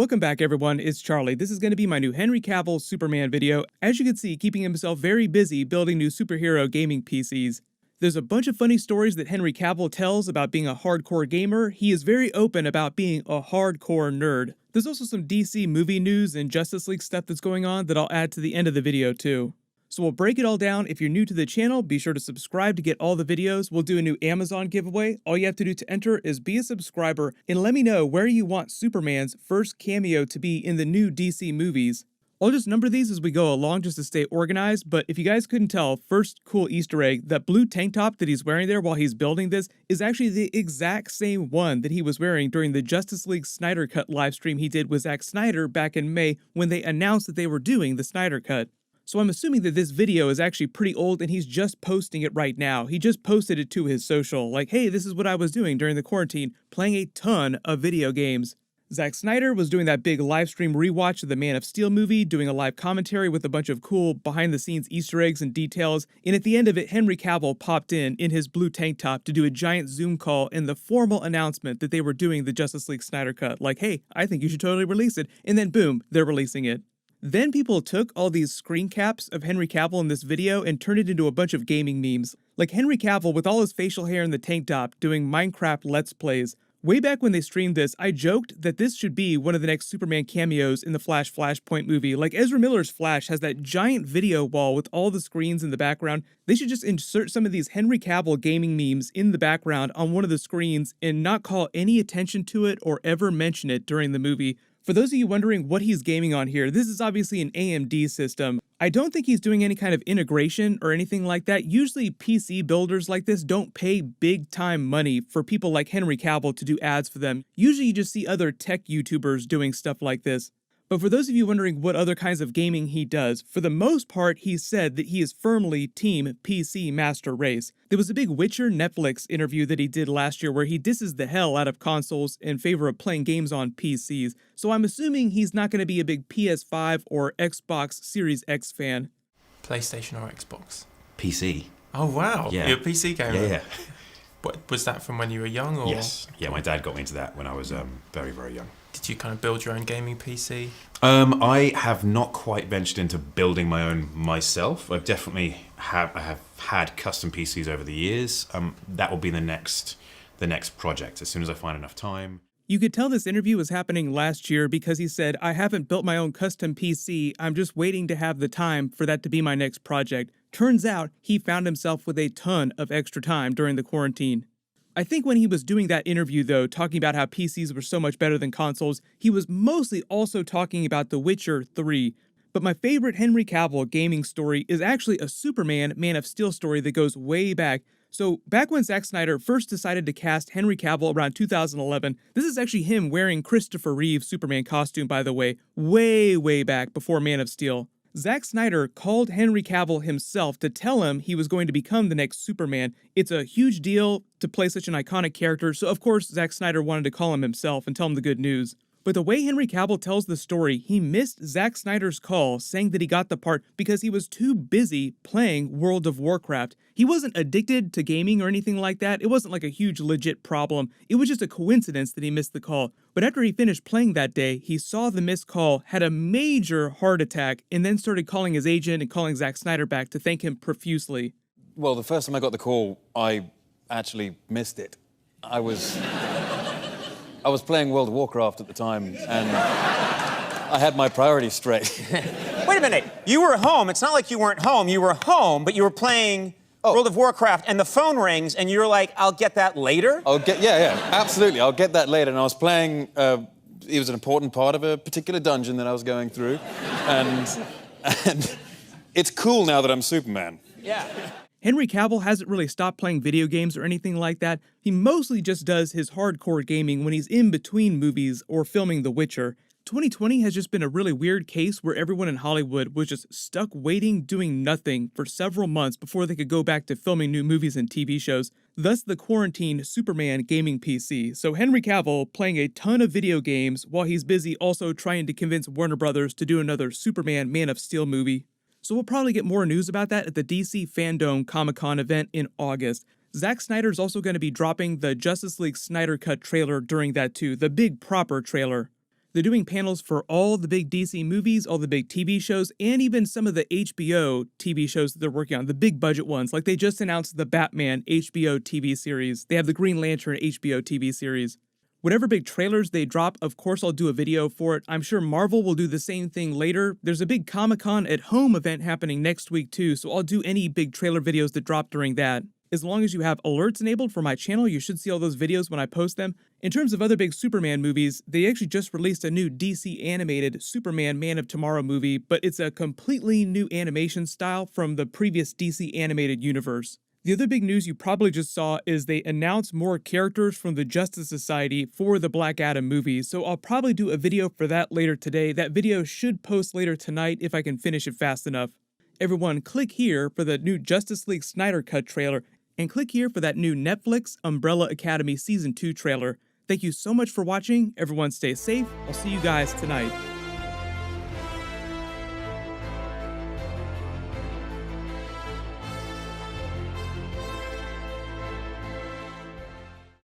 Welcome back everyone, it's Charlie. This is going to be my new Henry Cavill Superman video. As you can see, keeping himself very busy building new superhero gaming PCs. There's a bunch of funny stories that Henry Cavill tells about being a hardcore gamer. He is very open about being a hardcore nerd. There's also some DC movie news and Justice League stuff that's going on that I'll add to the end of the video too. So we'll break it all down. If you're new to the channel, be sure to subscribe to get all the videos. We'll do a new Amazon giveaway. All you have to do to enter is be a subscriber and let me know where you want Superman's first cameo to be in the new DC movies. I'll just number these as we go along just to stay organized, but if you guys couldn't tell, first cool Easter egg, that blue tank top that he's wearing there while he's building this is actually the exact same one that he was wearing during the Justice League Snyder Cut livestream he did with Zack Snyder back in May when they announced that they were doing the Snyder Cut. So I'm assuming that this video is actually pretty old and he's just posting it right now. He just posted it to his social, like, hey, this is what I was doing during the quarantine, playing a ton of video games. Zack Snyder was doing that big livestream rewatch of the Man of Steel movie, doing a live commentary with a bunch of cool behind-the-scenes Easter eggs and details, and at the end of it, Henry Cavill popped in his blue tank top to do a giant Zoom call and the formal announcement that they were doing the Justice League Snyder Cut, like, hey, I think you should totally release it, and then boom, they're releasing it. Then people took all these screen caps of Henry Cavill in this video and turned it into a bunch of gaming memes. Like Henry Cavill with all his facial hair in the tank top doing Minecraft Let's Plays. Way back when they streamed this, I joked that this should be one of the next Superman cameos in the Flashpoint movie. Like Ezra Miller's Flash has that giant video wall with all the screens in the background. They should just insert some of these Henry Cavill gaming memes in the background on one of the screens and not call any attention to it or ever mention it during the movie. For those of you wondering what he's gaming on here, this is obviously an AMD system. I don't think he's doing any kind of integration or anything like that. Usually PC builders like this don't pay big time money for people like Henry Cavill to do ads for them. Usually you just see other tech YouTubers doing stuff like this. But for those of you wondering what other kinds of gaming he does, for the most part, he said that he is firmly Team PC Master Race. There was a big Witcher Netflix interview that he did last year where he disses the hell out of consoles in favor of playing games on PCs, so I'm assuming he's not going to be a big PS5 or Xbox Series X fan. PlayStation or Xbox? PC. Oh wow, Yeah. You're a PC gamer? Yeah. What, was that from when you were young? Or? Yes. Yeah, my dad got me into that when I was very, very young. Did you kind of build your own gaming PC? I have not quite ventured into building my own myself. I have had custom PCs over the years. That will be the next project as soon as I find enough time. You could tell this interview was happening last year because he said, I haven't built my own custom PC, I'm just waiting to have the time for that to be my next project. Turns out he found himself with a ton of extra time during the quarantine. I think when he was doing that interview though, talking about how PCs were so much better than consoles, he was mostly also talking about The Witcher 3. But my favorite Henry Cavill gaming story is actually a Superman Man of Steel story that goes way back. So back when Zack Snyder first decided to cast Henry Cavill around 2011, this is actually him wearing Christopher Reeve's Superman costume, by the way, way back before Man of Steel. Zack Snyder called Henry Cavill himself to tell him he was going to become the next Superman. It's a huge deal to play such an iconic character, so of course Zack Snyder wanted to call him himself and tell him the good news. But the way Henry Cavill tells the story, he missed Zack Snyder's call saying that he got the part because he was too busy playing World of Warcraft. He wasn't addicted to gaming or anything like that. It wasn't like a huge legit problem. It was just a coincidence that he missed the call. But after he finished playing that day, he saw the missed call, had a major heart attack, and then started calling his agent and calling Zack Snyder back to thank him profusely. Well, the first time I got the call, I actually missed it. I was playing World of Warcraft at the time, and I had my priorities straight. Wait a minute. You were home. It's not like you weren't home. You were home, but you were playing World of Warcraft, and the phone rings, and you're like, I'll get that later? Yeah, absolutely. I'll get that later. And I was playing, it was an important part of a particular dungeon that I was going through. And it's cool now that I'm Superman. Yeah. Henry Cavill hasn't really stopped playing video games or anything like that. He mostly just does his hardcore gaming when he's in between movies or filming The Witcher. 2020 has just been a really weird case where everyone in Hollywood was just stuck waiting, doing nothing for several months before they could go back to filming new movies and TV shows. Thus the quarantine Superman gaming PC. So Henry Cavill playing a ton of video games while he's busy also trying to convince Warner Brothers to do another Superman Man of Steel movie. So we'll probably get more news about that at the DC Fandom Comic-Con event in August. Zack Snyder's also going to be dropping the Justice League Snyder Cut trailer during that too, the big proper trailer. They're doing panels for all the big DC movies, all the big TV shows, and even some of the HBO TV shows that they're working on, the big budget ones. Like they just announced the Batman HBO TV series. They have the Green Lantern HBO TV series. Whatever big trailers they drop, of course I'll do a video for it. I'm sure Marvel will do the same thing later. There's a big Comic-Con at Home event happening next week too, so I'll do any big trailer videos that drop during that. As long as you have alerts enabled for my channel, you should see all those videos when I post them. In terms of other big Superman movies, they actually just released a new DC animated Superman Man of Tomorrow movie, but it's a completely new animation style from the previous DC animated universe. The other big news you probably just saw is they announced more characters from the Justice Society for the Black Adam movie, so I'll probably do a video for that later today. That video should post later tonight if I can finish it fast enough. Everyone, click here for the new Justice League Snyder Cut trailer, and click here for that new Netflix Umbrella Academy Season 2 trailer. Thank you so much for watching. Everyone stay safe. I'll see you guys tonight.